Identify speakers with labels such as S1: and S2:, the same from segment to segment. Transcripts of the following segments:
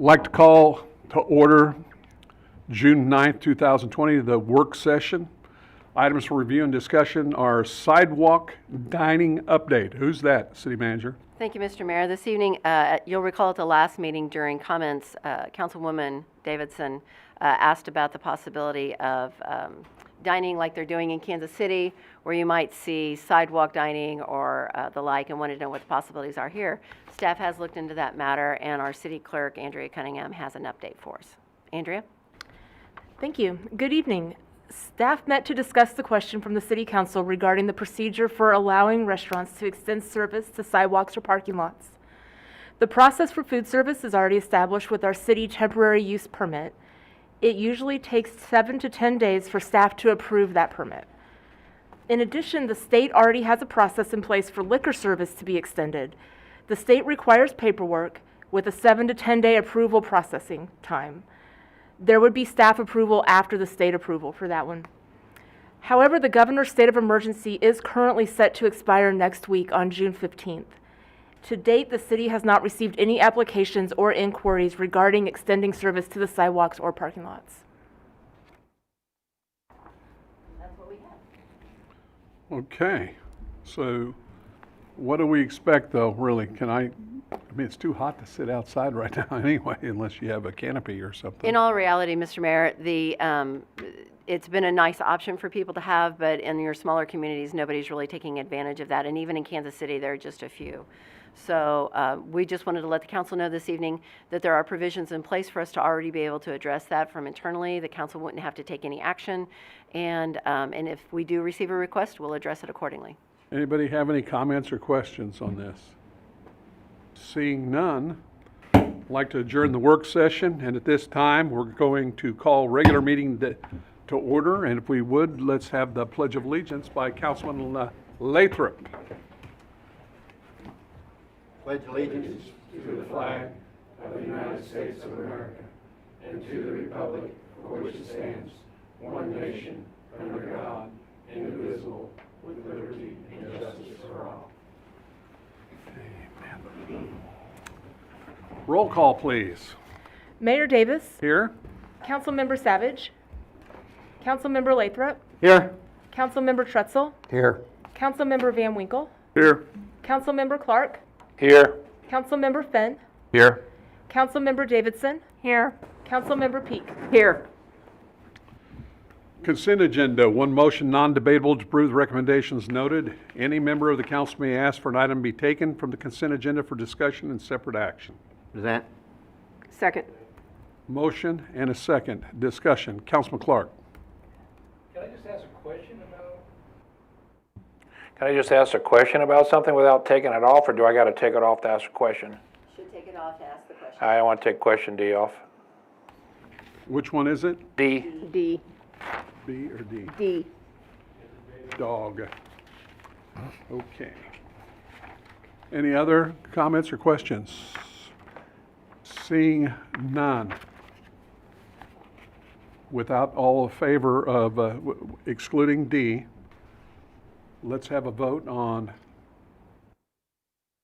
S1: Like to call to order June 9th, 2020, the work session. Items for review and discussion are sidewalk dining update. Who's that, City Manager?
S2: Thank you, Mr. Mayor. This evening, you'll recall at the last meeting during comments, Councilwoman Davidson asked about the possibility of dining like they're doing in Kansas City, where you might see sidewalk dining or the like, and wanted to know what the possibilities are here. Staff has looked into that matter, and our city clerk, Andrea Cunningham, has an update for us. Andrea?
S3: Thank you. Good evening. Staff met to discuss the question from the City Council regarding the procedure for allowing restaurants to extend service to sidewalks or parking lots. The process for food service is already established with our city temporary use permit. It usually takes 7 to 10 days for staff to approve that permit. In addition, the state already has a process in place for liquor service to be extended. The state requires paperwork with a 7 to 10 day approval processing time. There would be staff approval after the state approval for that one. However, the governor's state of emergency is currently set to expire next week on June 15th. To date, the city has not received any applications or inquiries regarding extending service to the sidewalks or parking lots.
S2: That's what we have.
S1: Okay, so what do we expect though, really? I mean, it's too hot to sit outside right now anyway, unless you have a canopy or something.
S2: In all reality, Mr. Mayor, it's been a nice option for people to have, but in your smaller communities, nobody's really taking advantage of that. And even in Kansas City, there are just a few. So we just wanted to let the council know this evening that there are provisions in place for us to already be able to address that from internally. The council wouldn't have to take any action. And if we do receive a request, we'll address it accordingly.
S1: Anybody have any comments or questions on this? Seeing none, I'd like to adjourn the work session, and at this time, we're going to call regular meeting to order, and if we would, let's have the Pledge of Allegiance by Councilman Lathrop.
S4: Pledge allegiance to the flag of the United States of America and to the republic for which it stands, one nation, under God, indivisible, with liberty and justice for all.
S1: Roll call, please.
S3: Mayor Davis,
S1: Here.
S3: Councilmember Savage, Councilmember Lathrop,
S4: Here.
S3: Councilmember Trutzel,
S4: Here.
S3: Councilmember Van Winkle,
S1: Here.
S3: Councilmember Clark,
S4: Here.
S3: Councilmember Fenn,
S4: Here.
S3: Councilmember Davidson, here, Councilmember Peak.
S2: Here.
S1: Consent agenda, one motion, non-debatable to approve the recommendations noted. Any member of the council may ask for an item be taken from the consent agenda for discussion and separate action.
S4: Present.
S2: Second.
S1: Motion and a second. Discussion. Councilman Clark.
S5: Can I just ask a question about something without taking it off, or do I got to take it off to ask a question?
S2: Should take it off to ask the question.
S5: I want to take question D off.
S1: Which one is it?
S5: D.
S2: D.
S1: B or D?
S2: D.
S1: Dog. Okay. Any other comments or questions? Seeing none. Without all in favor of excluding D, let's have a vote on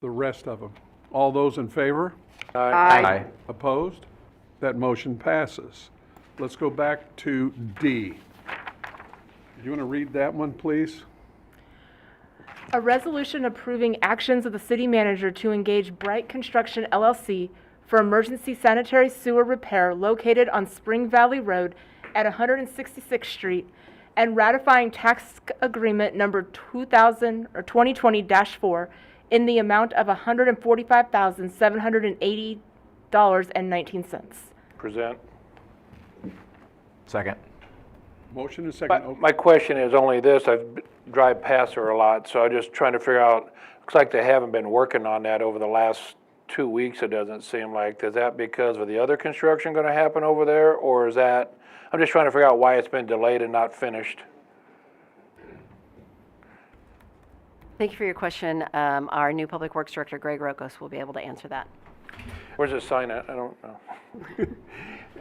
S1: the rest of them. All those in favor?
S2: Aye.
S1: Opposed? That motion passes. Let's go back to D. You want to read that one, please?
S3: A resolution approving actions of the city manager to engage Bright Construction LLC for emergency sanitary sewer repair located on Spring Valley Road at 166th Street and ratifying tax agreement number 2020-4 in the amount of $145,780.19.
S5: Present.
S4: Second.
S1: Motion and second.
S5: My question is only this, I drive past her a lot, so I'm just trying to figure out, looks like they haven't been working on that over the last 2 weeks, it doesn't seem like. Is that because of the other construction going to happen over there, or is that, I'm just trying to figure out why it's been delayed and not finished.
S2: Thank you for your question. Our new Public Works Director, Greg Rokos, will be able to answer that.
S5: Where's the sign at? I don't know.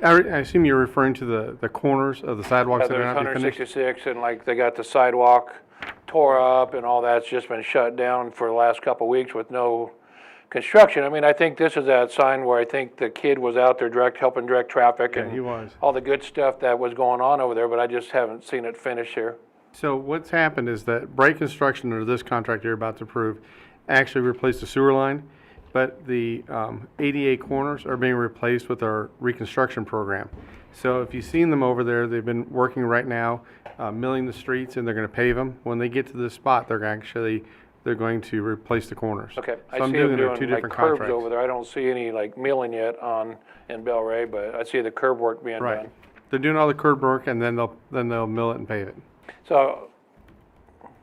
S6: I assume you're referring to the corners of the sidewalks that are
S5: There's
S6: not finished?
S5: 166, and like they got the sidewalk tore up and all that's just been shut down for the last couple of weeks with no construction. I mean, I think this is that sign where I think the kid was out there helping direct traffic
S6: Yeah,
S5: and
S6: he was.
S5: all the good stuff that was going on over there, but I just haven't seen it finish here.
S6: So what's happened is that Bright Construction, under this contract you're about to approve, actually replaced the sewer line, but the 88 corners are being replaced with our reconstruction program. So if you've seen them over there, they've been working right now, milling the streets, and they're going to pave them. When they get to this spot, they're going to replace the corners.
S5: Okay,
S6: So
S5: I
S6: I'm
S5: see them
S6: doing it in
S5: doing
S6: two
S5: like
S6: different
S5: curbs
S6: contracts.
S5: over there. I don't see any like milling yet in Belray, but I see the curb work being
S6: Right.
S5: done.
S6: They're doing all the curb work, and then they'll mill it and pave it.
S5: So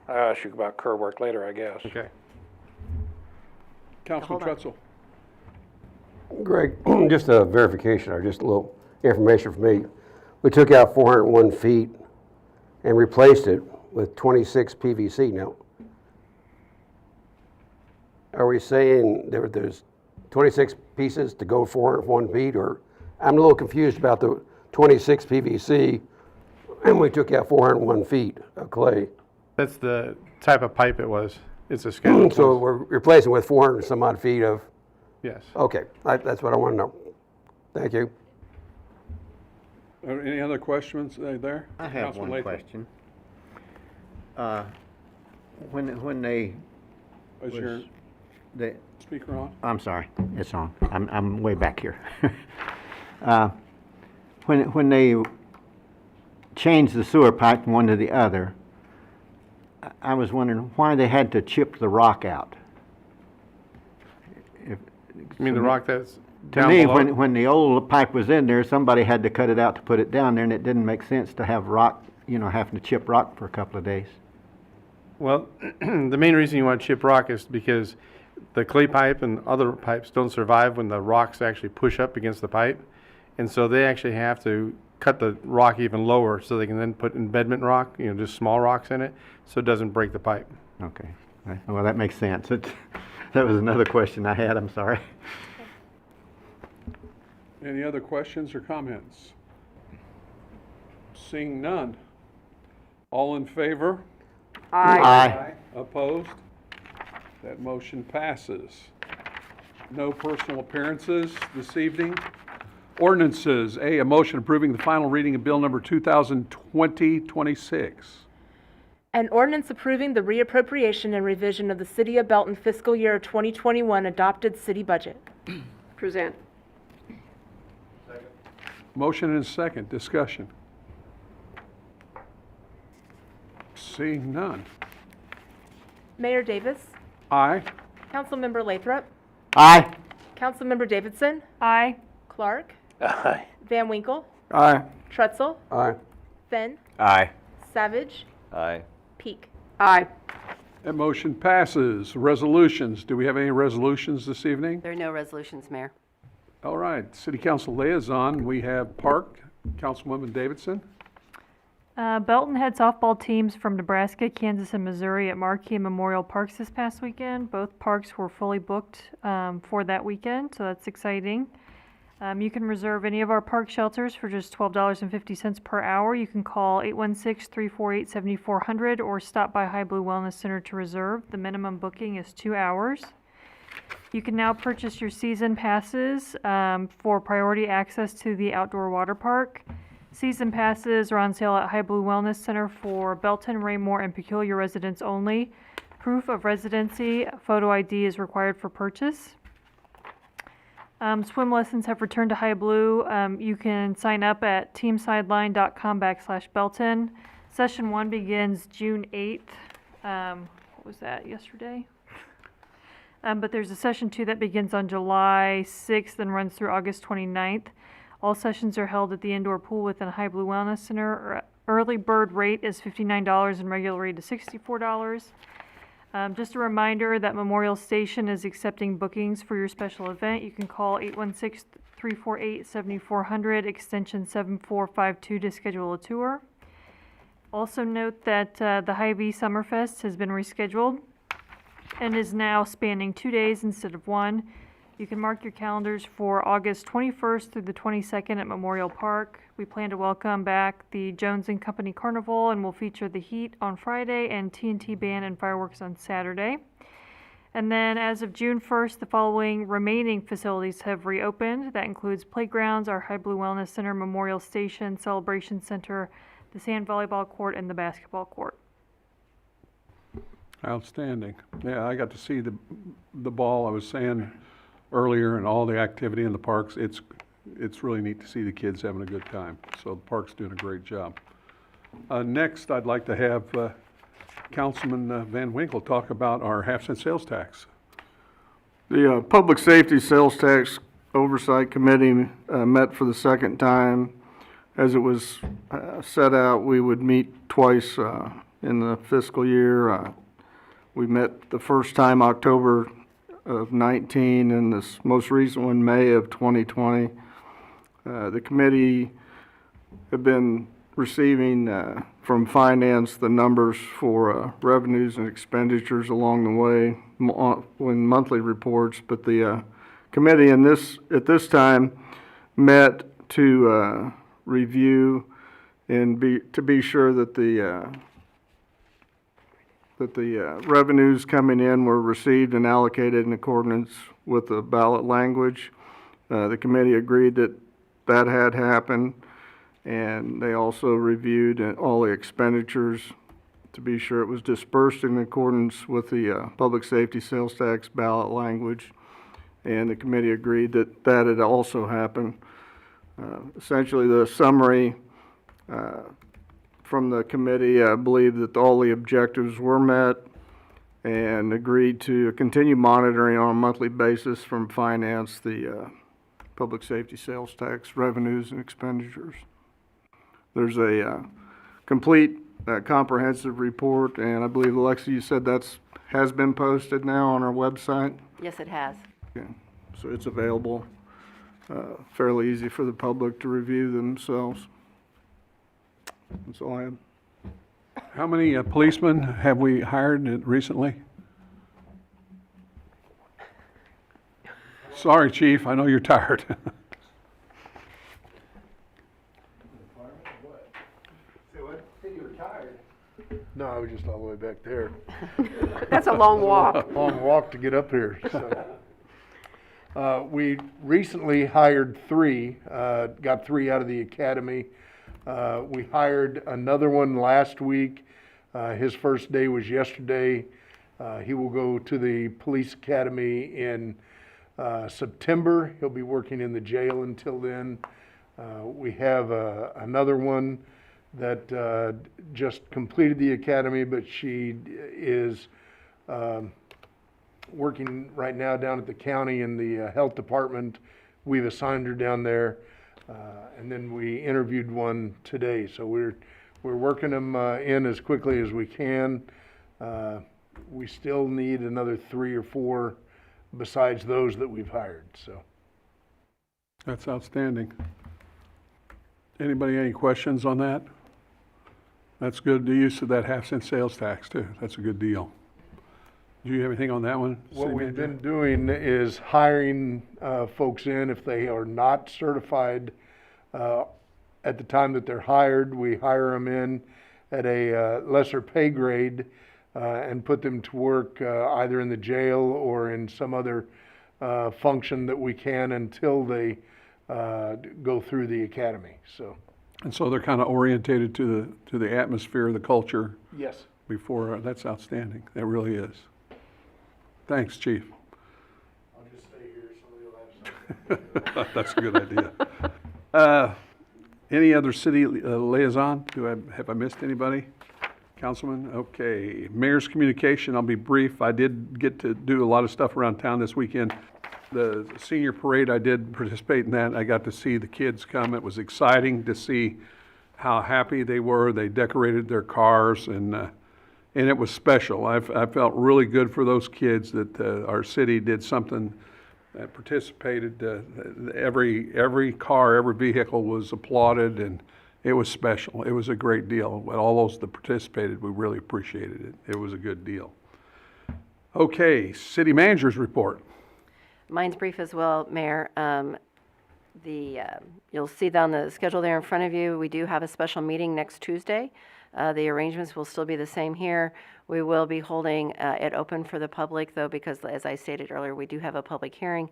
S5: I'll ask you about curb work later, I guess.
S6: Okay.
S1: Councilman
S2: Hold on.
S1: Trutzel.
S4: Greg, just a verification or just a little information for me. We took out 401 feet and replaced it with 26 PVC. Now, are we saying there's 26 pieces to go 401 feet, or I'm a little confused about the 26 PVC and we took out 401 feet of clay.
S6: That's the type of pipe it was. It's a scheduled.
S4: So we're replacing with 400 some odd feet of,
S6: Yes.
S4: okay, that's what I want to know. Thank you.
S1: Any other questions there?
S7: I have
S1: Councilman
S7: one
S1: Lathrop.
S7: question. When they,
S1: Is your
S7: they,
S1: speaker on?
S7: I'm sorry, it's on. I'm way back here. When they changed the sewer pipe from one to the other, I was wondering why they had to chip the rock out.
S6: You mean the rock that's
S7: To
S6: down
S7: me,
S6: below?
S7: when the old pipe was in there, somebody had to cut it out to put it down there, and it didn't make sense to have rock, having to chip rock for a couple of days.
S6: Well, the main reason you want to chip rock is because the clay pipe and other pipes don't survive when the rocks actually push up against the pipe. And so they actually have to cut the rock even lower so they can then put embedment rock, just small rocks in it, so it doesn't break the pipe.
S7: Okay. Well, that makes sense. That was another question I had, I'm sorry.
S1: Any other questions or comments? Seeing none. All in favor?
S7: Aye.
S1: Opposed? That motion passes. No personal appearances this evening. Ordinances. A motion approving the final reading of Bill Number 2020-26.
S3: An ordinance approving the reappropriation and revision of the City of Belton fiscal year 2021 adopted city budget.
S8: Present.
S1: Motion and a second. Discussion. Seeing none.
S3: Mayor Davis,
S1: Aye.
S3: Councilmember Lathrop,
S7: Aye.
S3: Councilmember Davidson,
S9: Aye.
S3: Clark,
S5: Aye.
S3: Van Winkle,
S6: Aye.
S3: Trutzel,
S4: Aye.
S3: Finn,
S7: Aye.
S3: Savage,
S7: Aye.
S3: Peak.
S8: Aye.
S1: That motion passes. Resolutions. Do we have any resolutions this evening?
S2: There are no resolutions, Mayor.
S1: All right, City Council Liaison, we have Park, Councilwoman Davidson.
S9: Belton had softball teams from Nebraska, Kansas, and Missouri at Marquee and Memorial Parks this past weekend. Both parks were fully booked for that weekend, so that's exciting. You can reserve any of our park shelters for just $12.50 per hour. You can call 816-348-7400 or stop by High Blue Wellness Center to reserve. The minimum booking is 2 hours. You can now purchase your season passes for priority access to the outdoor water park. Season passes are on sale at High Blue Wellness Center for Belton, Raymore, and Peculiar residents only. Proof of residency, photo ID is required for purchase. Swim lessons have returned to High Blue. You can sign up at teamsideline.com/Belton. Session 1 begins June 8th. What was that, yesterday? But there's a session 2 that begins on July 6th and runs through August 29th. All sessions are held at the indoor pool within High Blue Wellness Center. Early bird rate is $59 and regular rate is $64. Just a reminder that Memorial Station is accepting bookings for your special event. You can call 816-348-7400, extension 7452 to schedule a tour. Also note that the Hy-Vee Summerfest has been rescheduled and is now spanning 2 days instead of 1. You can mark your calendars for August 21st through the 22nd at Memorial Park. We plan to welcome back the Jones & Company Carnival and will feature the Heat on Friday and TNT Band and fireworks on Saturday. And then as of June 1st, the following remaining facilities have reopened. That includes playgrounds, our High Blue Wellness Center, Memorial Station, Celebration Center, the sand volleyball court, and the basketball court.
S1: Outstanding. Yeah, I got to see the ball, I was saying earlier, and all the activity in the parks. It's really neat to see the kids having a good time. So the park's doing a great job. Next, I'd like to have Councilman Van Winkle talk about our half-cent sales tax.
S8: The Public Safety Sales Tax Oversight Committee met for the second time. As it was set out, we would meet twice in the fiscal year. We met the first time October of 19 and this most recent one May of 2020. The committee have been receiving from finance the numbers for revenues and expenditures along the way in monthly reports, but the committee at this time met to review and to be sure that the revenues coming in were received and allocated in accordance with the ballot language. The committee agreed that that had happened, and they also reviewed all the expenditures to be sure it was dispersed in accordance with the public safety sales tax ballot language, and the committee agreed that that had also happened. Essentially, the summary from the committee, I believe that all the objectives were met and agreed to continue monitoring on a monthly basis from finance the public safety sales tax revenues and expenditures. There's a complete comprehensive report, and I believe, Alexa, you said has been posted now on our website?
S2: Yes, it has.
S8: Okay. So it's available, fairly easy for the public to review themselves. That's all I have.
S1: How many policemen have we hired recently? Sorry, Chief, I know you're tired.
S6: No, I was just all the way back there.
S2: That's a long walk.
S6: Long walk to get up here, so. We recently hired 3, got 3 out of the academy. We hired another one last week. His first day was yesterday. He will go to the police academy in September. He'll be working in the jail until then. We have another one that just completed the academy, but she is working right now down at the county in the health department. We've assigned her down there, and then we interviewed one today. So we're working them in as quickly as we can. We still need another 3 or 4 besides those that we've hired. So
S1: That's outstanding. Anybody, any questions on that? That's good, the use of that half-cent sales tax too. That's a good deal. Do you have anything on that one?
S6: what
S1: City
S6: we've
S1: Manager?
S6: been doing is hiring folks in if they are not certified at the time that they're hired. We hire them in at a lesser pay grade and put them to work either in the jail or in some other function that we can until they go through the academy. So
S1: And so they're kind of orientated to the atmosphere, the culture
S6: yes.
S1: before, that's outstanding. That really is. Thanks, Chief.
S6: I'll just stay here so they'll have some.
S1: That's a good idea. Any other city liaison? Have I missed anybody? Councilman? Okay. Mayor's communication, I'll be brief. I did get to do a lot of stuff around town this weekend. The senior parade, I did participate in that. I got to see the kids come. It was exciting to see how happy they were. They decorated their cars, and it was special. I felt really good for those kids that our city did something that participated. Every car, every vehicle was applauded, and it was special. It was a great deal. All those that participated, we really appreciated it. It was a good deal. Okay, city manager's report.
S2: Mine's brief as well, Mayor. You'll see that on the schedule there in front of you. We do have a special meeting next Tuesday The arrangements will still be the same here. We will be holding it open for the public, though, because as I stated earlier, we do have a public hearing.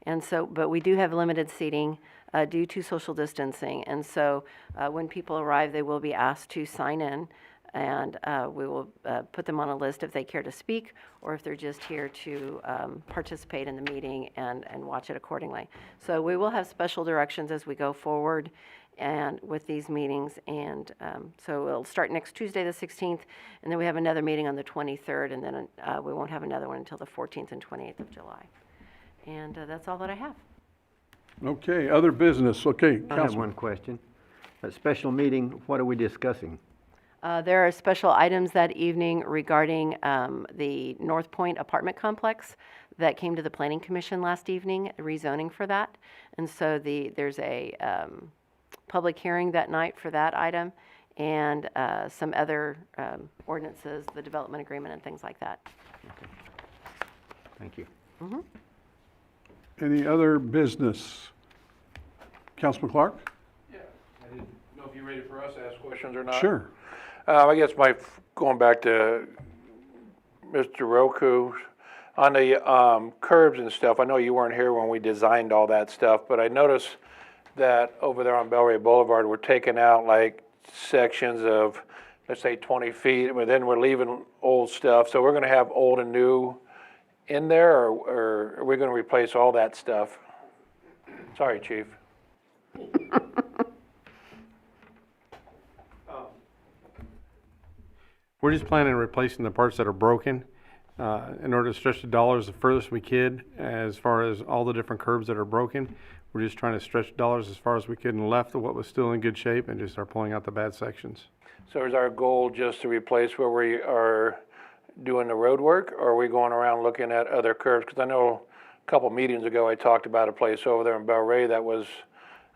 S2: And so, but we do have limited seating due to social distancing. And so when people arrive, they will be asked to sign in, and we will put them on a list if they care to speak or if they're just here to participate in the meeting and watch it accordingly. So we will have special directions as we go forward and with these meetings. And so it'll start next Tuesday, the 16th, and then we have another meeting on the 23rd, and then we won't have another one until the 14th and 28th of July. And that's all that I have.
S1: Okay, other business. Okay,
S7: I have
S1: Councilman.
S7: one question. A special meeting, what are we discussing?
S2: There are special items that evening regarding the North Point apartment complex that came to the Planning Commission last evening, rezoning for that. And so there's a public hearing that night for that item, and some other ordinances, the development agreement and things like that.
S7: Thank you.
S1: Any other business? Councilman Clark?
S5: I didn't know if you're ready for us to ask questions or not.
S1: Sure.
S5: I guess going back to Mr. Roku, on the curbs and stuff, I know you weren't here when we designed all that stuff, but I noticed that over there on Belray Boulevard, we're taking out like sections of, let's say 20 feet, but then we're leaving old stuff. So we're gonna have old and new in there, or are we gonna replace all that stuff? Sorry, Chief.
S6: We're just planning on replacing the parts that are broken in order to stretch the dollars the furthest we could as far as all the different curbs that are broken. We're just trying to stretch dollars as far as we could and left what was still in good shape and just start pulling out the bad sections.
S5: So is our goal just to replace where we are doing the road work, or are we going around looking at other curbs? Because I know a couple meetings ago I talked about a place over there in Belray that was,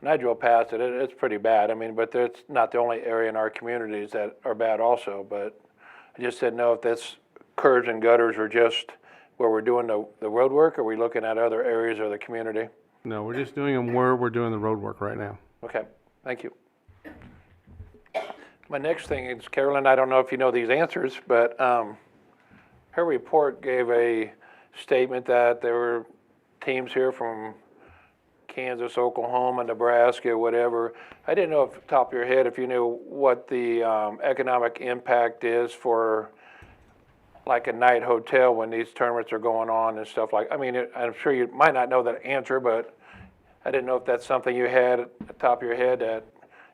S5: and I drove past it, it's pretty bad. I mean, but it's not the only area in our communities that are bad also, but I just didn't know if that's curbs and gutters or just where we're doing the road work, or are we looking at other areas of the community?
S6: No, we're just doing them where we're doing the road work right now.
S5: Okay, thank you. My next thing is, Carolyn, I don't know if you know these answers, but her report gave a statement that there were teams here from Kansas, Oklahoma, Nebraska, whatever. I didn't know off the top of your head if you knew what the economic impact is for like a night hotel when these tournaments are going on and stuff like, I mean, I'm sure you might not know that answer, but I didn't know if that's something you had at the top of your head, that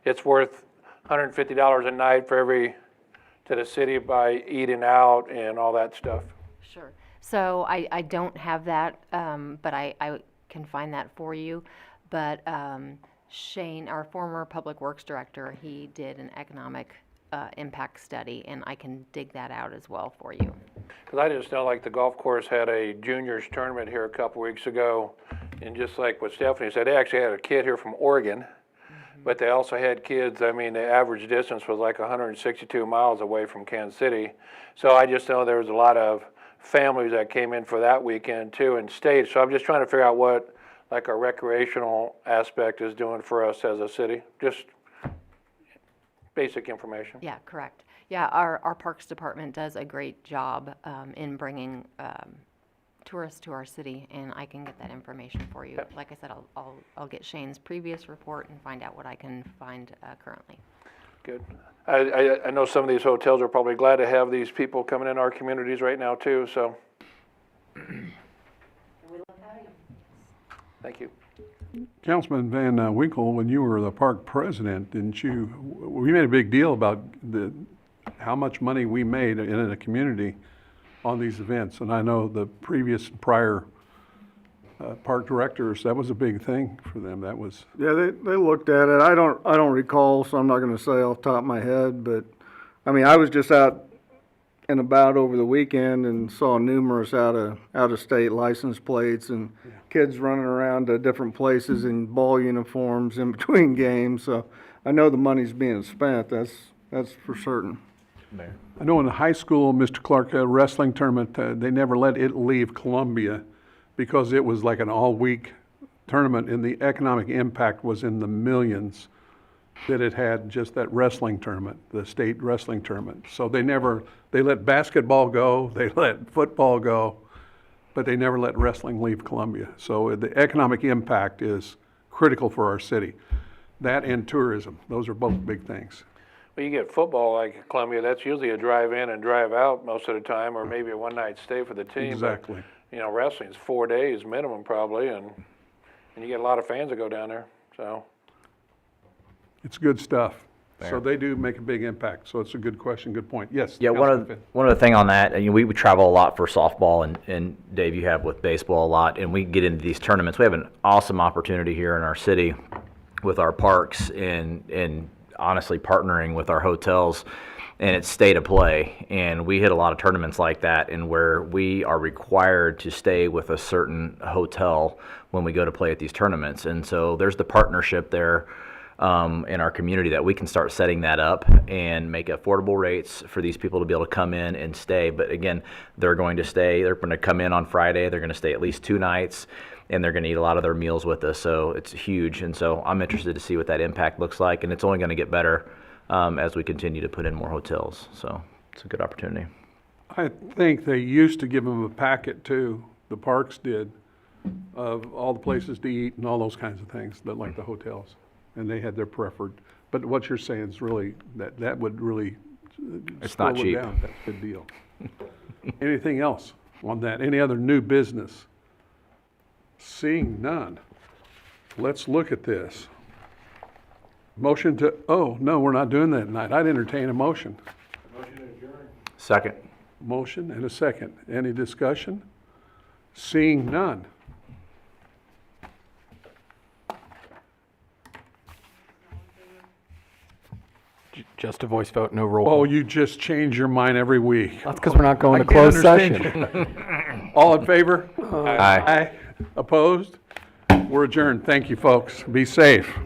S5: it's worth $150 a night for to the city by eating out and all that stuff.
S10: Sure. So I don't have that, but I can find that for you. But Shane, our former Public Works Director, he did an economic impact study, and I can dig that out as well for you.
S5: Because I just know, like, the golf course had a juniors tournament here a couple weeks ago, and just like what Stephanie said, they actually had a kid here from Oregon, but they also had kids, I mean, the average distance was like 162 miles away from Kansas City. So I just know there was a lot of families that came in for that weekend too and stayed. So I'm just trying to figure out what, like, our recreational aspect is doing for us as a city. Just basic information.
S10: Yeah, correct. Yeah, our Parks Department does a great job in bringing tourists to our city, and I can get that information for you. Like I said, I'll get Shane's previous report and find out what I can find currently.
S5: Good. I know some of these hotels are probably glad to have these people coming in our communities right now too, so. Thank you.
S1: Councilman Van Winkle, when you were the park president, we made a big deal about how much money we made in a community on these events. And I know the prior park directors, that was a big thing for them. That was.
S8: Yeah, they looked at it. I don't recall, so I'm not gonna say off the top of my head, but, I mean, I was just out and about over the weekend and saw numerous out-of-state license plates and kids running around to different places in ball uniforms in between games, so I know the money's being spent, that's for certain.
S1: I know in high school, Mr. Clark, wrestling tournament, they never let it leave Columbia because it was like an all-week tournament, and the economic impact was in the millions that it had just that wrestling tournament, the state wrestling tournament. So they let basketball go, they let football go, but they never let wrestling leave Columbia. So the economic impact is critical for our city. That and tourism, those are both big things.
S5: Well, you get football like Columbia, that's usually a drive in and drive out most of the time, or maybe a one night stay for the team. But,
S1: Exactly.
S5: you know, wrestling's 4 days minimum probably, and you get a lot of fans that go down there, so.
S1: It's good stuff. So they do make a big impact. So it's a good question, good point. Yes.
S11: Yeah,
S1: Councilman Finn.
S11: one of the thing on that, you know, we travel a lot for softball, and Dave, you have with baseball a lot, and we get into these tournaments. We have an awesome opportunity here in our city with our parks and honestly partnering with our hotels, and it's stay to play. And we hit a lot of tournaments like that, and where we are required to stay with a certain hotel when we go to play at these tournaments. And so there's the partnership there in our community that we can start setting that up and make affordable rates for these people to be able to come in and stay. But again, they're going to come in on Friday, they're going to stay at least 2 nights, and they're going to eat a lot of their meals with us. So it's huge. And so I'm interested to see what that impact looks like, and it's only going to get better as we continue to put in more hotels. So it's a good opportunity.
S1: I think they used to give them a packet too, the parks did, of all the places to eat and all those kinds of things, that like the hotels. And they had their preferred. But what you're saying is really, that would really
S11: It's not
S1: slow it
S11: cheap.
S1: down. That's a good deal. Anything else on that? Any other new business? Seeing none, let's look at this. Motion to, oh, no, we're not doing that tonight. I'd entertain a motion.
S11: Second.
S1: Motion and a second. Any discussion? Seeing none.
S12: Just a voice vote, no roll
S1: Oh,
S12: call.
S1: you just change your mind every week.
S12: That's because we're not going
S1: I
S12: to
S1: can't
S12: closed
S1: understand
S12: session.
S1: All in favor?
S11: Aye.
S1: Opposed? We're adjourned. Thank you, folks. Be safe.